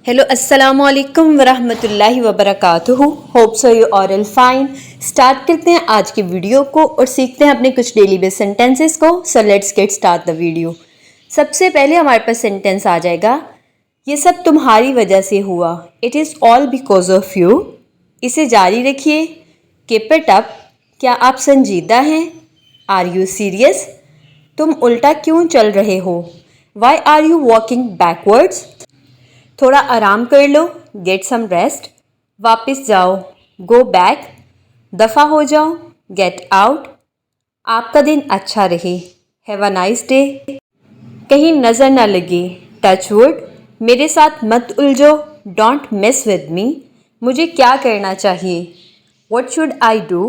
Hello अस्सलाम वालेकुम वरहमतुल्लाहि वबरकातुहू। Hope so you all are fine. Start करते हैं आज की वीडियो को और सीखते हैं अपने कुछ डेली बेस सेंटेंसेस को। So let's get start the video. सबसे पहले हमारे पास सेंटेंस आ जाएगा, ये सब तुम्हारी वजह से हुआ। It is all because of you. इसे जारी रखिए। Keep it up. क्या आप संजीदा हैं? Are you serious? तुम उल्टा क्यों चल रहे हो? Why are you walking backwards? थोड़ा आराम कर लो। Get some rest. वापस जाओ। Go back. दफ़ा हो जाओ। Get out. आपका दिन अच्छा रहे। Have a nice day. कहीं नज़र ना लगे। Touch wood. मेरे साथ मत उलझो। Don't miss with me. मुझे क्या करना चाहिए? What should I do?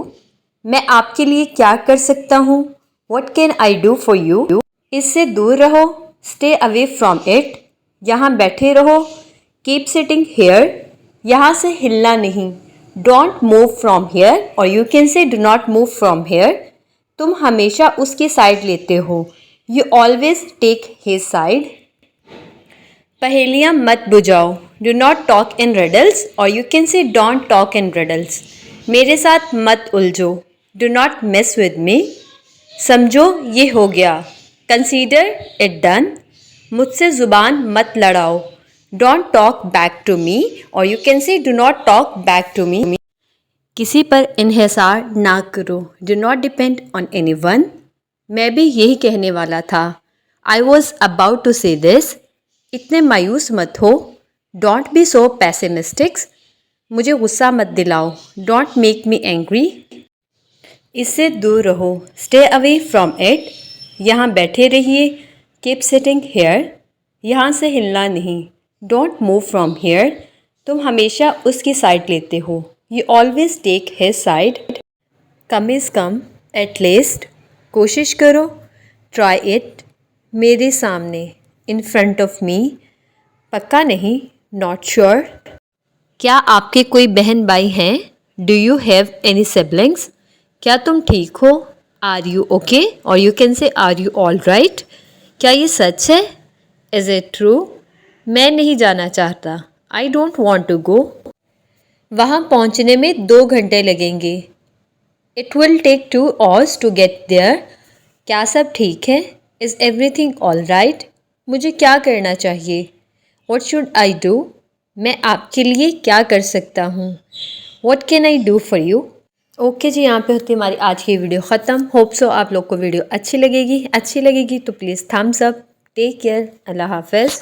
मैं आपके लिए क्या कर सकता हूँ? What can I do for you? इससे दूर रहो। Stay away from it. यहाँ बैठे रहो। Keep sitting here. यहाँ से हिलना नहीं। डोंट मूव फ्रॉम हेयर, और you can say do not move from here. तुम हमेशा उसकी साइड लेते हो। You always take his side. पहेलियाँ मत बुझाओ। Do not talk in riddles, और you can say don't talk in riddles. मेरे साथ मत उलझो। Do not miss with me. समझो ये हो गया। Consider it done. मुझसे ज़ुबान मत लड़ाओ। Don't talk back to me, और you can say do not talk back to me. किसी पर इन्हिसार ना करो। Do not depend on anyone. मैं भी यही कहने वाला था। I was about to say this. इतने मायूस मत हो। Don't be so pessimistics. मुझे गुस्सा मत दिलाओ। Don't make me angry. इससे दूर रहो। Stay away from it. यहाँ बैठे रहिए। Keep sitting here. यहाँ से हिलना नहीं। Don't move from here. तुम हमेशा उसकी साइड लेते हो। You always take his side. कम इज़ कम। At least. कोशिश करो। Try it. मेरे सामने। In front of me. पक्का नहीं। Not sure. क्या आपके कोई बहन भाई हैं? Do you have any siblings? क्या तुम ठीक हो? आर यू ओके, और you can say are you all right? क्या ये सच है? Is it true? मैं नहीं जाना चाहता। I don't want to go. वहाँ पहुँचने में 2 घंटे लगेंगे। It will take 2 hours to get there. क्या सब ठीक है? Is everything all right? मुझे क्या करना चाहिए? What should I do? मैं आपके लिए क्या कर सकता हूँ? What can I do for you? Okay जी, यहाँ पे होती है हमारी आज की वीडियो ख़त्म। होप सो आप लोग को वीडियो अच्छी लगेगी तो please thumbs up. Take care. अल्लाह हाफ़िज़।